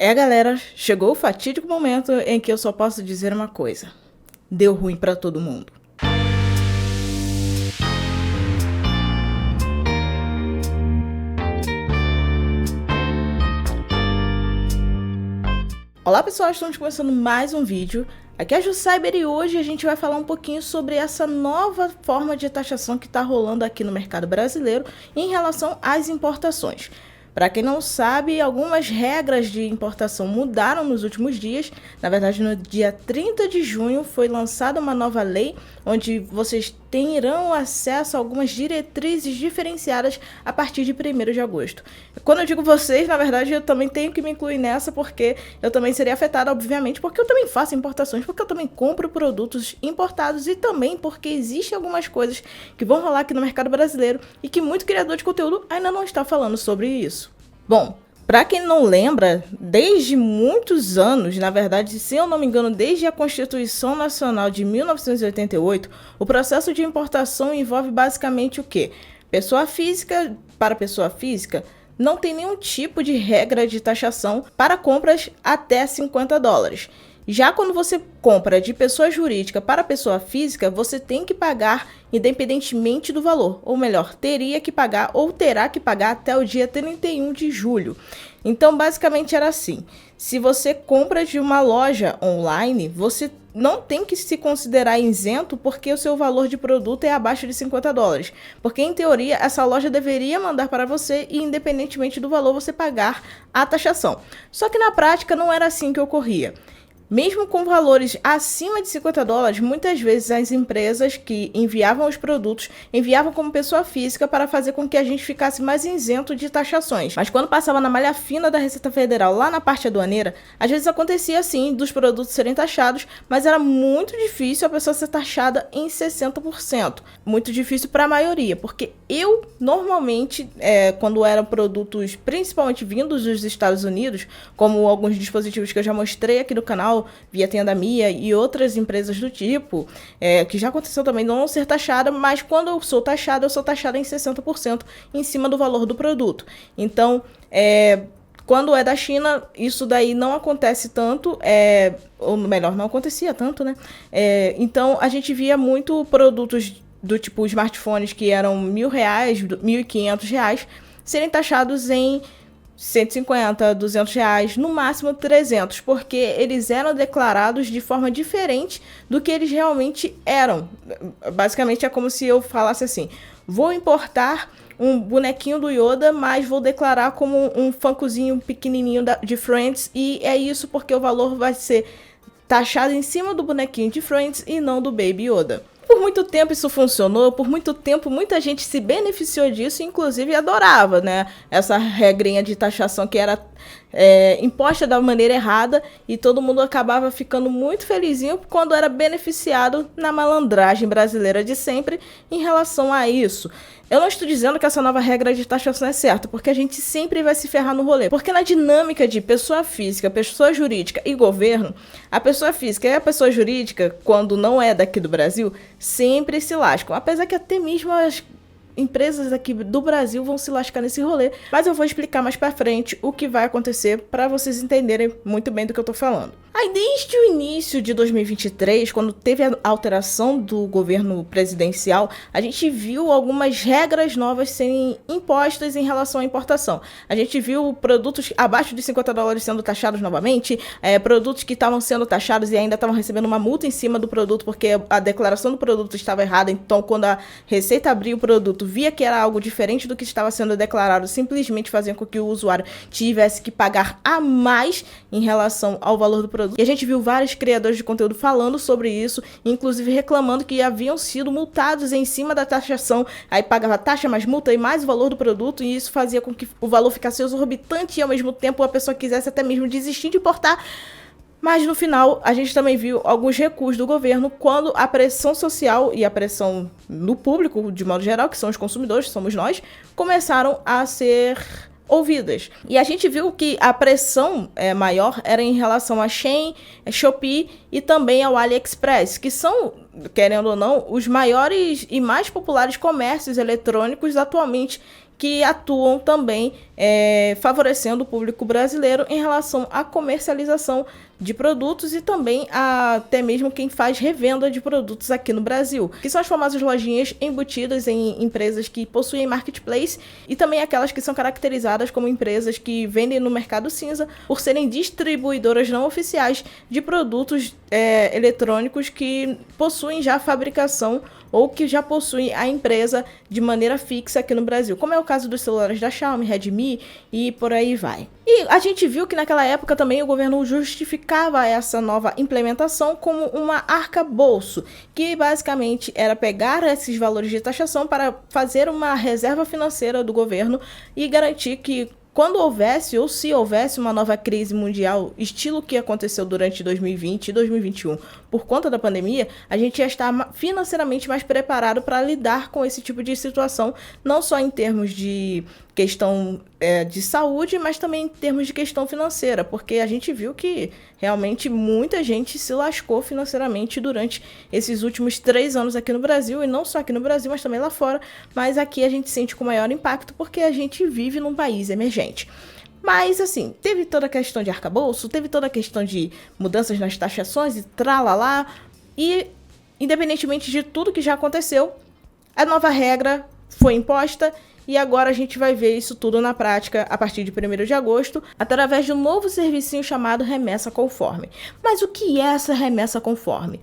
Galera, chegou o fatídico momento em que eu só posso dizer uma coisa: deu ruim pra todo mundo. Olá pessoal, estamos começando mais um vídeo. Aqui é a Ju Cyber e hoje a gente vai falar um pouquinho sobre essa nova forma de taxação que está rolando aqui no mercado brasileiro em relação às importações. Para quem não sabe, algumas regras de importação mudaram nos últimos dias. Na verdade, no dia 30 de junho foi lançada uma nova lei, onde vocês terão acesso a algumas diretrizes diferenciadas a partir de 1º de agosto. Quando eu digo vocês, na verdade, eu também tenho que me incluir nessa, porque eu também seria afetada, obviamente, porque eu também faço importações, porque eu também compro produtos importados e também porque existem algumas coisas que vão rolar aqui no mercado brasileiro e que muito criador de conteúdo ainda não está falando sobre isso. Bom, para quem não lembra, desde muitos anos, na verdade, se eu não me engano, desde a Constituição Nacional de 1988, o processo de importação envolve basicamente o quê? Pessoa física para pessoa física não tem nenhum tipo de regra de taxação para compras até $50. Já quando você compra de pessoa jurídica para pessoa física, você tem que pagar independentemente do valor, ou melhor, teria que pagar ou terá que pagar até o dia 31 de julho. Então, basicamente era assim: se você compra de uma loja online, você não tem que se considerar isento porque o seu valor de produto é abaixo de $50. Porque, em teoria, essa loja deveria mandar para você e, independentemente do valor, você pagar a taxação. Só que, na prática, não era assim que ocorria. Mesmo com valores acima de $50, muitas vezes as empresas que enviavam os produtos enviavam como pessoa física para fazer com que a gente ficasse mais isento de taxações. Mas quando passava na malha fina da Receita Federal, lá na parte aduaneira, às vezes acontecia assim, dos produtos serem taxados, mas era muito difícil a pessoa ser taxada em 60%. Muito difícil para a maioria, porque eu, normalmente, quando eram produtos principalmente vindos dos Estados Unidos, como alguns dispositivos que eu já mostrei aqui no canal, via Tenda Mia e outras empresas do tipo, que já aconteceu também não ser taxada, mas quando eu sou taxada em 60% em cima do valor do produto. Então, quando é da China, isso daí não acontece tanto, ou melhor, não acontecia tanto, né? Então, a gente via muito produtos do tipo smartphones que eram R$1.000, R$1.500, serem taxados em R$150, R$200, no máximo 300, porque eles eram declarados de forma diferente do que eles realmente eram. Basicamente é como se eu falasse assim: vou importar um bonequinho do Yoda, mas vou declarar como um funkozinho pequenininho de Friends, e é isso porque o valor vai ser taxado em cima do bonequinho de Friends e não do Baby Yoda. Por muito tempo isso funcionou, por muito tempo muita gente se beneficiou disso, inclusive adorava, né? Essa regrinha de taxação que era imposta da maneira errada, e todo mundo acabava ficando muito felizinho quando era beneficiado na malandragem brasileira de sempre em relação a isso. Eu não estou dizendo que essa nova regra de taxação é certa, porque a gente sempre vai se ferrar no rolê. Porque na dinâmica de pessoa física, pessoa jurídica e governo, a pessoa física e a pessoa jurídica, quando não é daqui do Brasil, sempre se lascam. Apesar que até mesmo as empresas aqui do Brasil vão se lascar nesse rolê, mas eu vou explicar mais pra frente o que vai acontecer para vocês entenderem muito bem do que eu tô falando. Aí, desde o início de 2023, quando teve a alteração do governo presidencial, a gente viu algumas regras novas serem impostas em relação à importação. A gente viu produtos abaixo de $50 sendo taxados novamente, produtos que estavam sendo taxados e ainda estavam recebendo uma multa em cima do produto porque a declaração do produto estava errada. Então, quando a Receita abriu o produto, via que era algo diferente do que estava sendo declarado, simplesmente fazia com que o usuário tivesse que pagar a mais em relação ao valor do produto. E a gente viu vários criadores de conteúdo falando sobre isso, inclusive reclamando que haviam sido multados em cima da taxação. Aí pagava taxa mais multa e mais o valor do produto, e isso fazia com que o valor ficasse exorbitante e ao mesmo tempo a pessoa quisesse até mesmo desistir de importar. Mas no final, a gente também viu alguns recuos do governo quando a pressão social e a pressão no público, de modo geral, que são os consumidores, somos nós, começaram a ser ouvidas. E a gente viu que a pressão maior era em relação a Shein, Shopee e também ao AliExpress, que são, querendo ou não, os maiores e mais populares comércios eletrônicos atualmente que atuam também favorecendo o público brasileiro em relação à comercialização de produtos e também até mesmo quem faz revenda de produtos aqui no Brasil, que são as famosas lojinhas embutidas em empresas que possuem marketplace e também aquelas que são caracterizadas como empresas que vendem no mercado cinza por serem distribuidoras não oficiais de produtos eletrônicos que possuem já fabricação ou que já possuem a empresa de maneira fixa aqui no Brasil, como é o caso dos celulares da Xiaomi, Redmi e por aí vai. E a gente viu que naquela época também o governo justificava essa nova implementação como uma arcabouço, que basicamente era pegar esses valores de taxação para fazer uma reserva financeira do governo e garantir que quando houvesse ou se houvesse uma nova crise mundial, estilo o que aconteceu durante 2020 e 2021, por conta da pandemia, a gente ia estar financeiramente mais preparado para lidar com esse tipo de situação, não só em termos de questão de saúde, mas também em termos de questão financeira, porque a gente viu que realmente muita gente se lascou financeiramente durante esses últimos 3 anos aqui no Brasil, e não só aqui no Brasil, mas também lá fora, mas aqui a gente sente com maior impacto porque a gente vive num país emergente. Mas, assim, teve toda a questão de arcabouço, teve toda a questão de mudanças nas taxações e tralalá, e independentemente de tudo que já aconteceu, a nova regra foi imposta e agora a gente vai ver isso tudo na prática a partir de 1º de agosto, através de um novo servicinho chamado remessa conforme. Mas o que é essa remessa conforme?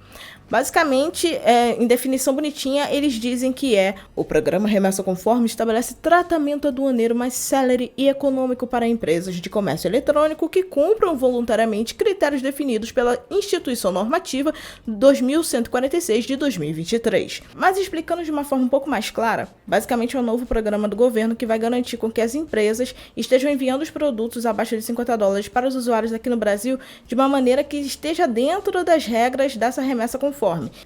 Basicamente, em definição bonitinha, eles dizem que o programa Remessa Conforme estabelece tratamento aduaneiro mais célere e econômico para empresas de comércio eletrônico que cumpram voluntariamente critérios definidos pela Instituição Normativa 2146 de 2023. Mas explicando de uma forma um pouco mais clara, basicamente é um novo programa do governo que vai garantir com que as empresas estejam enviando os produtos abaixo de $50 para os usuários aqui no Brasil de uma maneira que esteja dentro das regras dessa remessa conforme.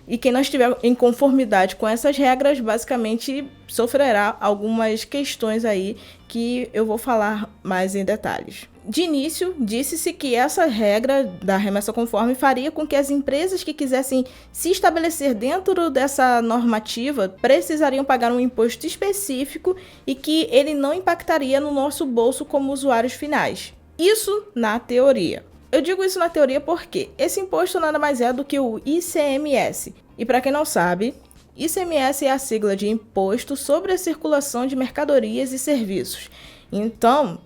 E quem não estiver em conformidade com essas regras, basicamente sofrerá algumas questões aí que eu vou falar mais em detalhes. De início, disse-se que essa regra da remessa conforme faria com que as empresas que quisessem se estabelecer dentro dessa normativa precisariam pagar um imposto específico e que ele não impactaria no nosso bolso como usuários finais. Isso na teoria. Eu digo isso na teoria porque esse imposto nada mais é do que o ICMS. E para quem não sabe, ICMS é a sigla de Imposto sobre a Circulação de Mercadorias e Serviços. Então,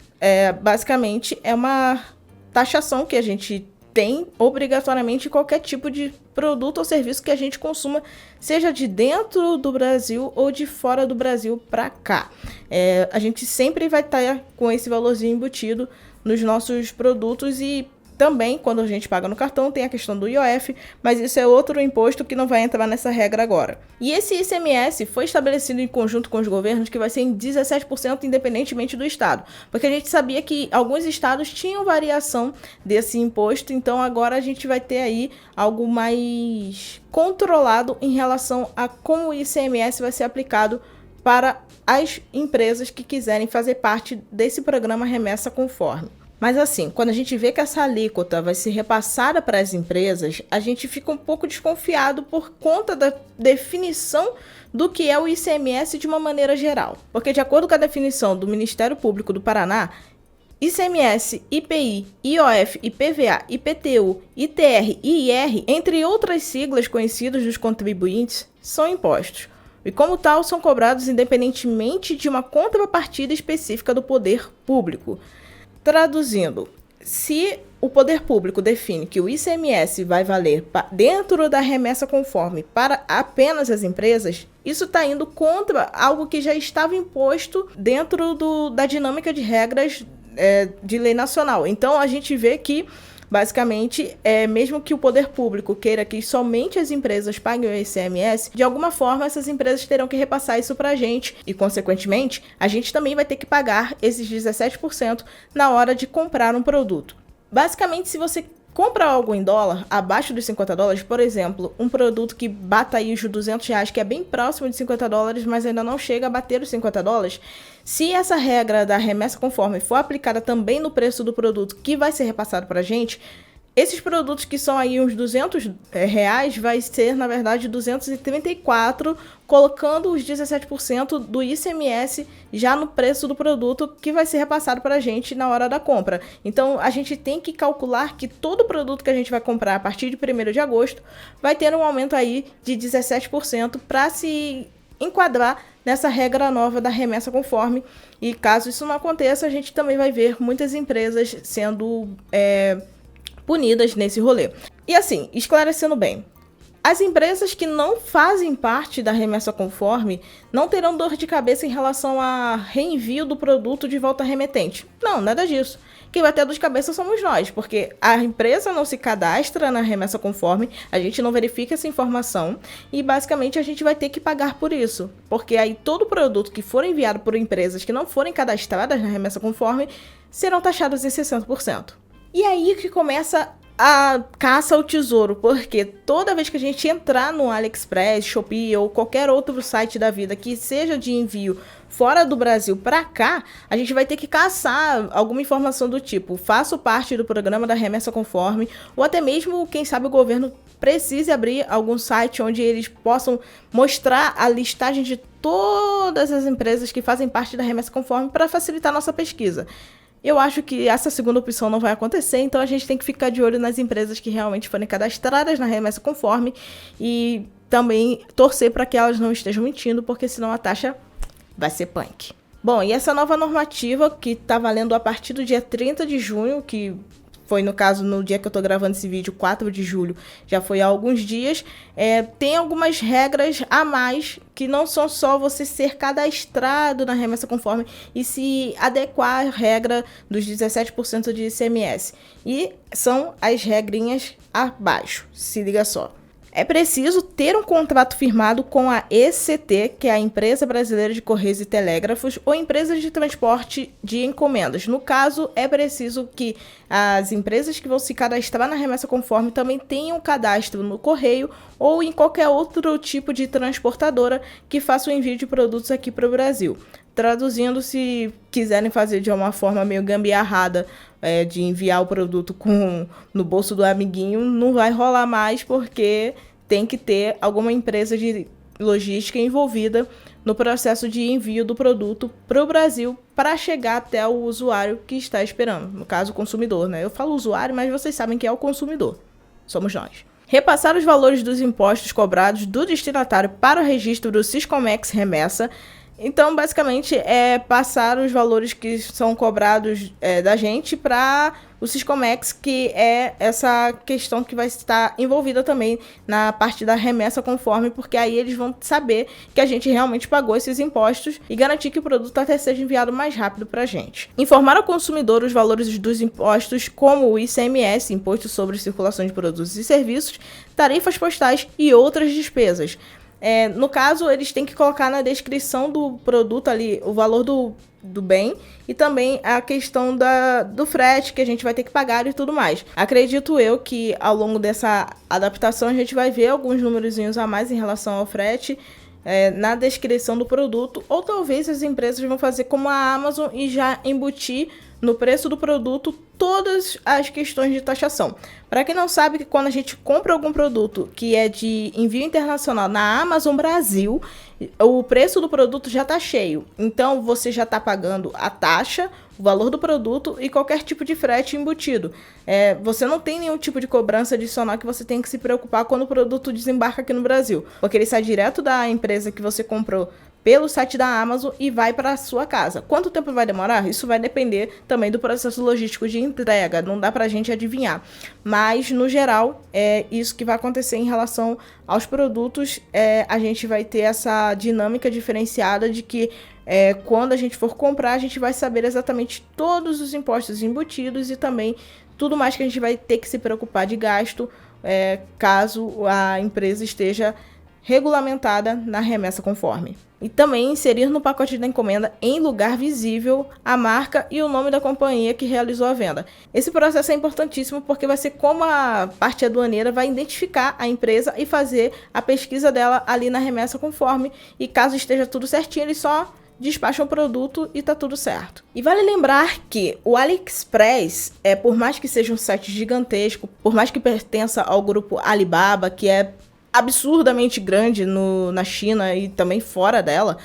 basicamente, é uma taxação que a gente tem obrigatoriamente em qualquer tipo de produto ou serviço que a gente consuma, seja de dentro do Brasil ou de fora do Brasil para cá. A gente sempre vai estar com esse valorzinho embutido nos nossos produtos e também, quando a gente paga no cartão, tem a questão do IOF, mas isso é outro imposto que não vai entrar nessa regra agora. E esse ICMS foi estabelecido em conjunto com os governos que vai ser em 17% independentemente do estado, porque a gente sabia que alguns estados tinham variação desse imposto, então agora a gente vai ter aí algo mais controlado em relação a como o ICMS vai ser aplicado para as empresas que quiserem fazer parte desse programa Remessa Conforme. Mas assim, quando a gente vê que essa alíquota vai ser repassada para as empresas, a gente fica um pouco desconfiado por conta da definição do que é o ICMS de uma maneira geral. Porque de acordo com a definição do Ministério Público do Paraná, ICMS, IPI, IOF, IPVA, IPTU, ITR e IR, entre outras siglas conhecidas dos contribuintes, são impostos. E como tal, são cobrados independentemente de uma contrapartida específica do poder público. Traduzindo, se o poder público define que o ICMS vai valer dentro da remessa conforme para apenas as empresas, isso está indo contra algo que já estava imposto dentro da dinâmica de regras de lei nacional. Então, a gente vê que, basicamente, mesmo que o poder público queira que somente as empresas paguem o ICMS, de alguma forma essas empresas terão que repassar isso para a gente e, consequentemente, a gente também vai ter que pagar esses 17% na hora de comprar um produto. Basicamente, se você compra algo em dólar, abaixo dos $50, por exemplo, um produto que bata aí os R$200, que é bem próximo de $50, mas ainda não chega a bater os $50, se essa regra da remessa conforme for aplicada também no preço do produto que vai ser repassado para a gente, Esses produtos que são aí uns R$ 200, vai ser, na verdade, 234, colocando os 17% do ICMS já no preço do produto que vai ser repassado para a gente na hora da compra. Então, a gente tem que calcular que todo produto que a gente vai comprar a partir de 1º de agosto vai ter um aumento aí de 17% para se enquadrar nessa regra nova da remessa conforme. E caso isso não aconteça, a gente também vai ver muitas empresas sendo punidas nesse rolê. E assim, esclarecendo bem, as empresas que não fazem parte da remessa conforme não terão dor de cabeça em relação a reenvio do produto de volta à remetente. Não, nada disso. Quem vai ter dor de cabeça somos nós, porque a empresa não se cadastra na remessa conforme, a gente não verifica essa informação e basicamente a gente vai ter que pagar por isso. Porque aí todo produto que for enviado por empresas que não forem cadastradas na remessa conforme serão taxados em 60%. E aí que começa a caça ao tesouro, porque toda vez que a gente entrar no AliExpress, Shopee ou qualquer outro site da vida que seja de envio fora do Brasil para cá, a gente vai ter que caçar alguma informação do tipo, faço parte do programa da remessa conforme, ou até mesmo, quem sabe, o governo precise abrir algum site onde eles possam mostrar a listagem de todas as empresas que fazem parte da remessa conforme para facilitar a nossa pesquisa. Eu acho que essa segunda opção não vai acontecer, então a gente tem que ficar de olho nas empresas que realmente forem cadastradas na remessa conforme e também torcer para que elas não estejam mentindo, porque senão a taxa vai ser punk. Bom, e essa nova normativa que está valendo a partir do dia 30 de junho, que foi, no caso, no dia que eu tô gravando esse vídeo, 4 de julho, já foi há alguns dias, tem algumas regras a mais, que não são só você ser cadastrado na remessa conforme e se adequar à regra dos 17% de ICMS. E são as regrinhas abaixo, se liga só. É preciso ter um contrato firmado com a ECT, que é a Empresa Brasileira de Correios e Telégrafos, ou empresas de transporte de encomendas. No caso, é preciso que as empresas que vão se cadastrar na remessa conforme também tenham cadastro no correio ou em qualquer outro tipo de transportadora que faça o envio de produtos aqui para o Brasil. Traduzindo, se quiserem fazer de uma forma meio gambiarrada, de enviar o produto no bolso do amiguinho, não vai rolar mais, porque tem que ter alguma empresa de logística envolvida no processo de envio do produto para o Brasil para chegar até o usuário que está esperando, no caso o consumidor, né? Eu falo usuário, mas vocês sabem que é o consumidor, somos nós. Repassar os valores dos impostos cobrados do destinatário para o registro do Siscomex Remessa. Então, basicamente, é passar os valores que são cobrados da gente para o Siscomex, que é essa questão que vai estar envolvida também na parte da remessa conforme, porque aí eles vão saber que a gente realmente pagou esses impostos e garantir que o produto até seja enviado mais rápido para a gente. Informar ao consumidor os valores dos impostos, como o ICMS, Imposto sobre Circulação de Produtos e Serviços, tarifas postais e outras despesas. No caso, eles têm que colocar na descrição do produto ali o valor do bem e também a questão do frete que a gente vai ter que pagar e tudo mais. Acredito eu que ao longo dessa adaptação a gente vai ver alguns númerozinhos a mais em relação ao frete na descrição do produto, ou talvez as empresas vão fazer como a Amazon e já embutir no preço do produto todas as questões de taxação. Para quem não sabe, que quando a gente compra algum produto que é de envio internacional na Amazon Brasil, o preço do produto já está cheio. Então você já está pagando a taxa, o valor do produto e qualquer tipo de frete embutido. Você não tem nenhum tipo de cobrança adicional que você tem que se preocupar quando o produto desembarca aqui no Brasil, porque ele sai direto da empresa que você comprou pelo site da Amazon e vai para a sua casa. Quanto tempo vai demorar? Isso vai depender também do processo logístico de entrega, não dá para a gente adivinhar. Mas, no geral, é isso que vai acontecer em relação aos produtos. A gente vai ter essa dinâmica diferenciada de que quando a gente for comprar, a gente vai saber exatamente todos os impostos embutidos e também tudo mais que a gente vai ter que se preocupar de gasto, caso a empresa esteja regulamentada na remessa conforme. E também inserir no pacote da encomenda, em lugar visível, a marca e o nome da companhia que realizou a venda. Esse processo é importantíssimo porque vai ser como a parte aduaneira vai identificar a empresa e fazer a pesquisa dela ali na remessa conforme, e caso esteja tudo certinho, eles só despacha o produto e tá tudo certo. E vale lembrar que o AliExpress, por mais que seja um site gigantesco, por mais que pertença ao grupo Alibaba, que é absurdamente grande na China e também fora dela,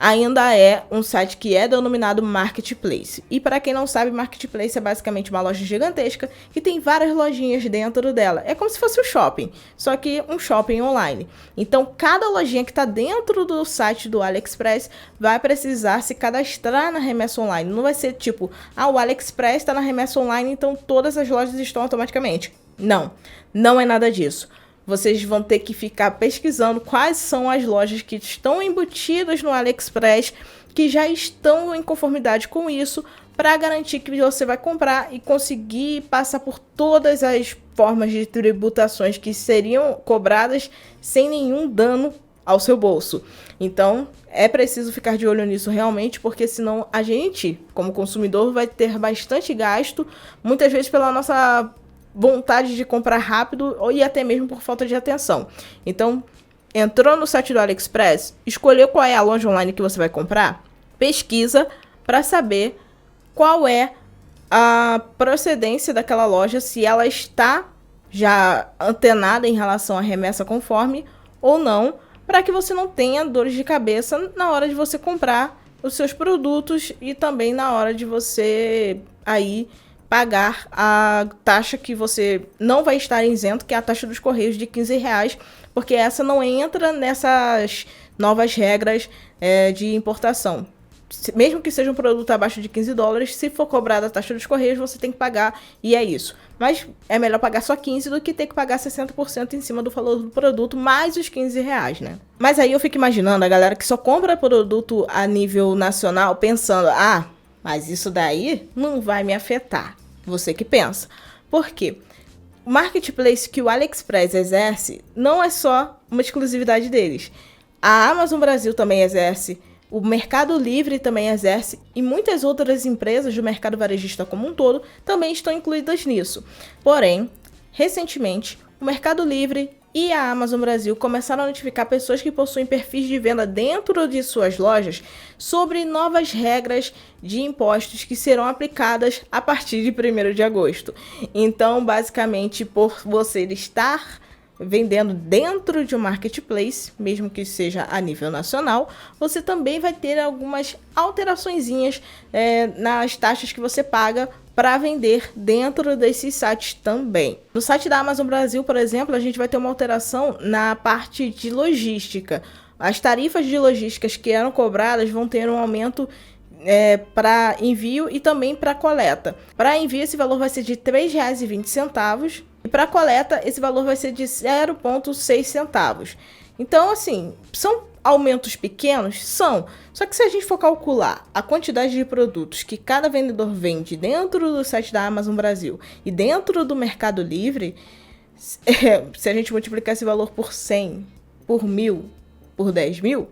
ainda é um site que é denominado Marketplace. E para quem não sabe, Marketplace é basicamente uma loja gigantesca que tem várias lojinhas dentro dela. É como se fosse um shopping, só que um shopping online. Então, cada lojinha que está dentro do site do AliExpress vai precisar se cadastrar na remessa online. Não vai ser tipo, o AliExpress está na remessa online, então todas as lojas estão automaticamente. Não, não é nada disso. Vocês vão ter que ficar pesquisando quais são as lojas que estão embutidas no AliExpress, que já estão em conformidade com isso, para garantir que você vai comprar e conseguir passar por todas as formas de tributações que seriam cobradas sem nenhum dano ao seu bolso. Então, é preciso ficar de olho nisso realmente, porque senão a gente, como consumidor, vai ter bastante gasto, muitas vezes pela nossa vontade de comprar rápido e até mesmo por falta de atenção. Então, entrou no site do AliExpress, escolheu qual é a loja online que você vai comprar, pesquisa para saber qual é a procedência daquela loja, se ela está já antenada em relação à remessa conforme ou não, para que você não tenha dores de cabeça na hora de você comprar os seus produtos e também na hora de você aí pagar a taxa que você não vai estar isento, que é a taxa dos Correios de R$15, porque essa não entra nessas novas regras de importação. Mesmo que seja um produto abaixo de $15, se for cobrada a taxa dos Correios, você tem que pagar e é isso. Mas é melhor pagar só 15 do que ter que pagar 60% em cima do valor do produto, mais os R$15, né? Mas aí eu fico imaginando a galera que só compra produto a nível nacional pensando, mas isso daí não vai me afetar. Você que pensa. Por quê? O marketplace que o AliExpress exerce não é só uma exclusividade deles. A Amazon Brasil também exerce, o Mercado Livre também exerce e muitas outras empresas do mercado varejista como um todo também estão incluídas nisso. Porém, recentemente, o Mercado Livre e a Amazon Brasil começaram a notificar pessoas que possuem perfis de venda dentro de suas lojas sobre novas regras de impostos que serão aplicadas a partir de 1º de agosto. Então, basicamente, por você estar vendendo dentro de um marketplace, mesmo que seja a nível nacional, você também vai ter algumas alteraçõezinhas nas taxas que você paga para vender dentro desses sites também. No site da Amazon Brasil, por exemplo, a gente vai ter uma alteração na parte de logística. As tarifas de logísticas que eram cobradas vão ter um aumento para envio e também para coleta. Para envio, esse valor vai ser de R$ 3,20 e para coleta, esse valor vai ser de 0,6 centavos. Então, assim, são aumentos pequenos? São. Só que se a gente for calcular a quantidade de produtos que cada vendedor vende dentro do site da Amazon Brasil e dentro do Mercado Livre, se a gente multiplicar esse valor por 100, por 1.000, por 10.000,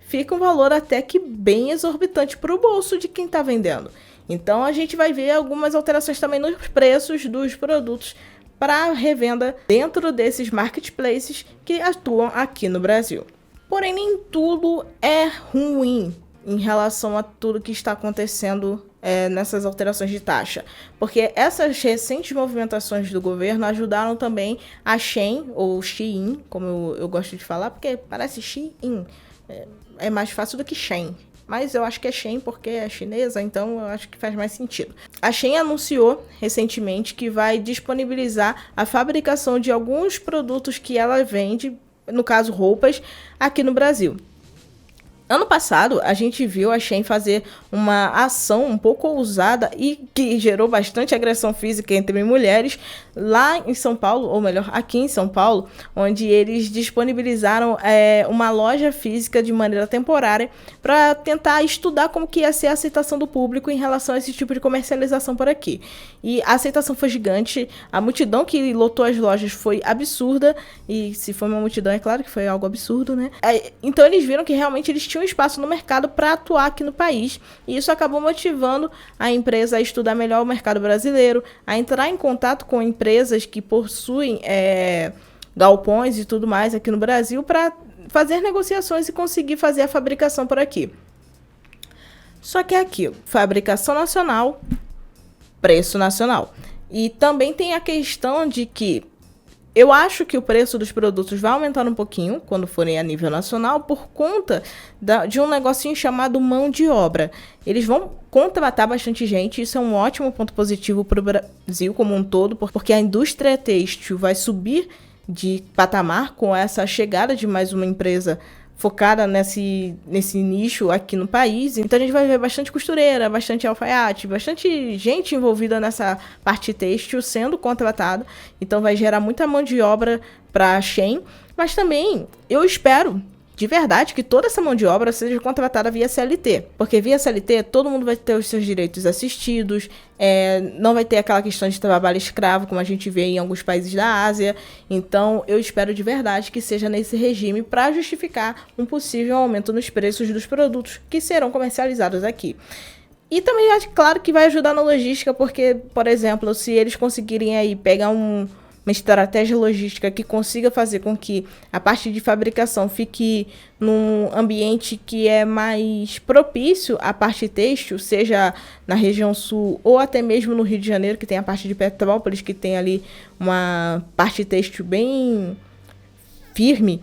fica um valor até que bem exorbitante para o bolso de quem está vendendo. Então, a gente vai ver algumas alterações também nos preços dos produtos para revenda dentro desses marketplaces que atuam aqui no Brasil. Porém, nem tudo é ruim em relação a tudo que está acontecendo nessas alterações de taxa. Porque essas recentes movimentações do governo ajudaram também a Shein, ou Shein, como eu gosto de falar, porque parece Shein, é mais fácil do que Shein. Mas eu acho que é Shein porque é chinesa, então eu acho que faz mais sentido. A Shein anunciou recentemente que vai disponibilizar a fabricação de alguns produtos que ela vende, no caso roupas, aqui no Brasil. Ano passado, a gente viu a Shein fazer uma ação um pouco ousada e que gerou bastante agressão física entre mulheres lá em São Paulo, ou melhor, aqui em São Paulo, onde eles disponibilizaram uma loja física de maneira temporária para tentar estudar como que ia ser a aceitação do público em relação a esse tipo de comercialização por aqui. E a aceitação foi gigante, a multidão que lotou as lojas foi absurda, e se foi uma multidão, é claro que foi algo absurdo, né? Então eles viram que realmente eles tinham espaço no mercado para atuar aqui no país, e isso acabou motivando a empresa a estudar melhor o mercado brasileiro, a entrar em contato com empresas que possuem galpões e tudo mais aqui no Brasil para fazer negociações e conseguir fazer a fabricação por aqui. Só que é aquilo, fabricação nacional, preço nacional. E também tem a questão de que eu acho que o preço dos produtos vai aumentar um pouquinho quando forem a nível nacional por conta de um negocinho chamado mão de obra. Eles vão contratar bastante gente, isso é um ótimo ponto positivo para o Brasil como um todo, porque a indústria têxtil vai subir de patamar com essa chegada de mais uma empresa focada nesse nicho aqui no país. Então a gente vai ver bastante costureira, bastante alfaiate, bastante gente envolvida nessa parte têxtil sendo contratada. Então vai gerar muita mão de obra para a Shein. Mas também eu espero de verdade que toda essa mão de obra seja contratada via CLT. Porque via CLT todo mundo vai ter os seus direitos assistidos, não vai ter aquela questão de trabalho escravo, como a gente vê em alguns países da Ásia. Então eu espero de verdade que seja nesse regime para justificar um possível aumento nos preços dos produtos que serão comercializados aqui. E também acho claro que vai ajudar na logística, porque, por exemplo, se eles conseguirem aí pegar uma estratégia logística que consiga fazer com que a parte de fabricação fique num ambiente que é mais propício à parte têxtil, seja na região sul ou até mesmo no Rio de Janeiro, que tem a parte de Petrópolis, que tem ali uma parte têxtil bem firme,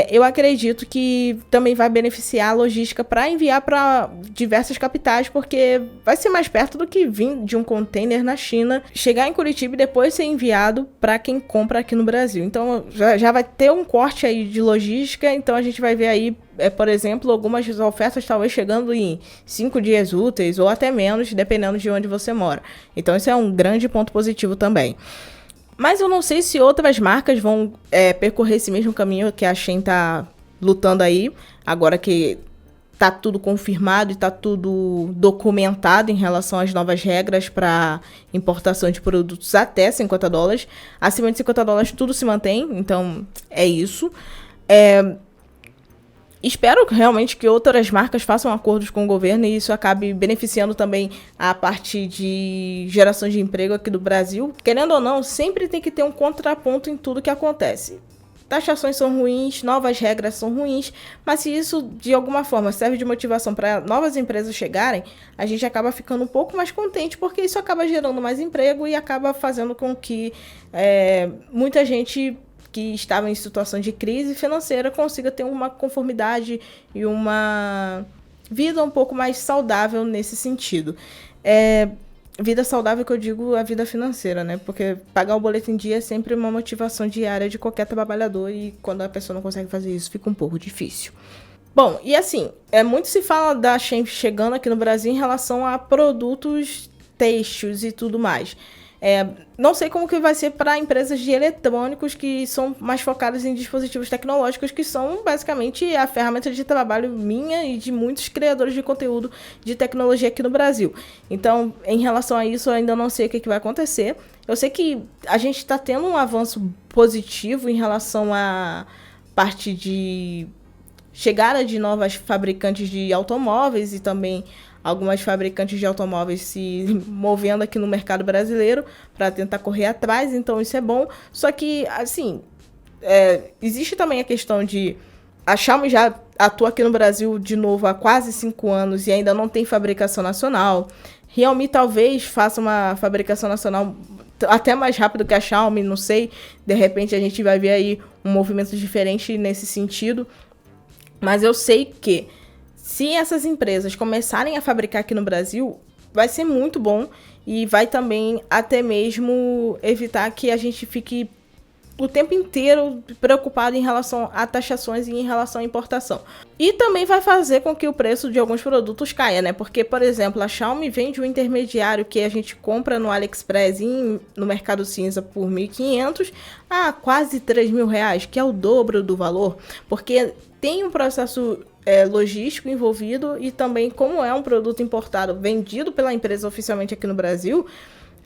eu acredito que também vai beneficiar a logística para enviar para diversas capitais, porque vai ser mais perto do que vir de um container na China, chegar em Curitiba e depois ser enviado para quem compra aqui no Brasil. Então já vai ter um corte aí de logística, então a gente vai ver aí, por exemplo, algumas ofertas talvez chegando em 5 dias úteis ou até menos, dependendo de onde você mora. Então isso é um grande ponto positivo também. Mas eu não sei se outras marcas vão percorrer esse mesmo caminho que a Shein tá lutando aí, agora que tá tudo confirmado e tá tudo documentado em relação às novas regras para importação de produtos até $50. Acima de $50 tudo se mantém, então é isso. Espero realmente que outras marcas façam acordos com o governo e isso acabe beneficiando também a parte de geração de emprego aqui do Brasil. Querendo ou não, sempre tem que ter um contraponto em tudo que acontece. Taxações são ruins, novas regras são ruins, mas se isso de alguma forma serve de motivação para novas empresas chegarem, a gente acaba ficando um pouco mais contente, porque isso acaba gerando mais emprego e acaba fazendo com que muita gente que estava em situação de crise financeira consiga ter uma conformidade e uma vida um pouco mais saudável nesse sentido. Vida saudável que eu digo a vida financeira, né? Porque pagar o boleto em dia é sempre uma motivação diária de qualquer trabalhador e quando a pessoa não consegue fazer isso fica um pouco difícil. Bom, e assim, muito se fala da Shein chegando aqui no Brasil em relação a produtos têxteis e tudo mais. Não sei como que vai ser para empresas de eletrônicos que são mais focadas em dispositivos tecnológicos, que são basicamente a ferramenta de trabalho minha e de muitos criadores de conteúdo de tecnologia aqui no Brasil. Então, em relação a isso, eu ainda não sei o que vai acontecer. Eu sei que a gente está tendo um avanço positivo em relação à parte de chegada de novas fabricantes de automóveis e também algumas fabricantes de automóveis se movendo aqui no mercado brasileiro para tentar correr atrás, então isso é bom. Só que, assim, existe também a questão de a Xiaomi já atua aqui no Brasil de novo há quase 5 anos e ainda não tem fabricação nacional. Realme talvez faça uma fabricação nacional até mais rápido que a Xiaomi, não sei. De repente a gente vai ver aí um movimento diferente nesse sentido. Mas eu sei que se essas empresas começarem a fabricar aqui no Brasil, vai ser muito bom e vai também até mesmo evitar que a gente fique o tempo inteiro preocupado em relação a taxações e em relação à importação. E também vai fazer com que o preço de alguns produtos caia, né? Porque, por exemplo, a Xiaomi vende um intermediário que a gente compra no AliExpress e no Mercado Cinza por R$1.500 a quase R$3.000, que é o dobro do valor, porque tem um processo logístico envolvido e também, como é um produto importado vendido pela empresa oficialmente aqui no Brasil,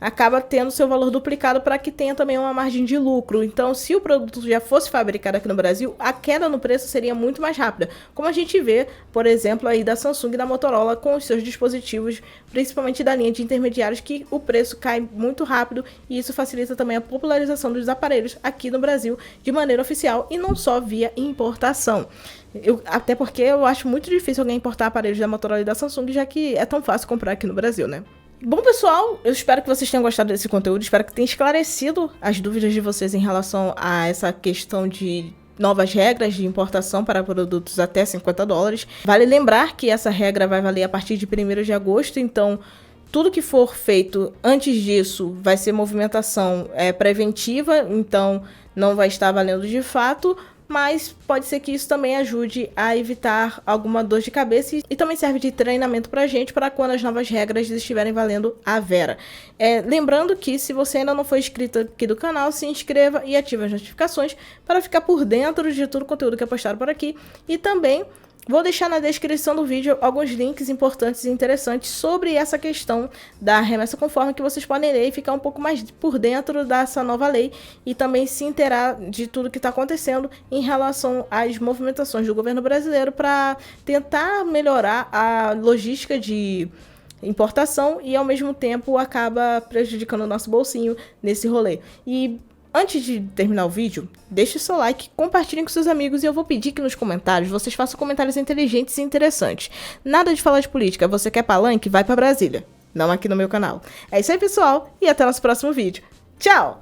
acaba tendo seu valor duplicado para que tenha também uma margem de lucro. Então, se o produto já fosse fabricado aqui no Brasil, a queda no preço seria muito mais rápida, como a gente vê, por exemplo, aí da Samsung e da Motorola com os seus dispositivos, principalmente da linha de intermediários, que o preço cai muito rápido e isso facilita também a popularização dos aparelhos aqui no Brasil de maneira oficial e não só via importação. Até porque eu acho muito difícil alguém importar aparelhos da Motorola e da Samsung, já que é tão fácil comprar aqui no Brasil, né? Bom, pessoal, eu espero que vocês tenham gostado desse conteúdo, espero que tenha esclarecido as dúvidas de vocês em relação a essa questão de novas regras de importação para produtos até $50. Vale lembrar que essa regra vai valer a partir de 1º de agosto, então tudo que for feito antes disso vai ser movimentação preventiva, então não vai estar valendo de fato, mas pode ser que isso também ajude a evitar alguma dor de cabeça e também serve de treinamento pra gente para quando as novas regras estiverem valendo a vera. Lembrando que se você ainda não for inscrito aqui do canal, se inscreva e ative as notificações para ficar por dentro de todo o conteúdo que é postado por aqui e também vou deixar na descrição do vídeo alguns links importantes e interessantes sobre essa questão da remessa conforme que vocês podem ler e ficar um pouco mais por dentro dessa nova lei e também se inteirar de tudo que está acontecendo em relação às movimentações do governo brasileiro para tentar melhorar a logística de importação e ao mesmo tempo acaba prejudicando o nosso bolsinho nesse rolê. E antes de terminar o vídeo, deixe o seu like, compartilhem com seus amigos e eu vou pedir que nos comentários vocês façam comentários inteligentes e interessantes. Nada de falar de política, você quer palanque? Vai pra Brasília, não aqui no meu canal. É isso aí, pessoal, e até o nosso próximo vídeo. Tchau!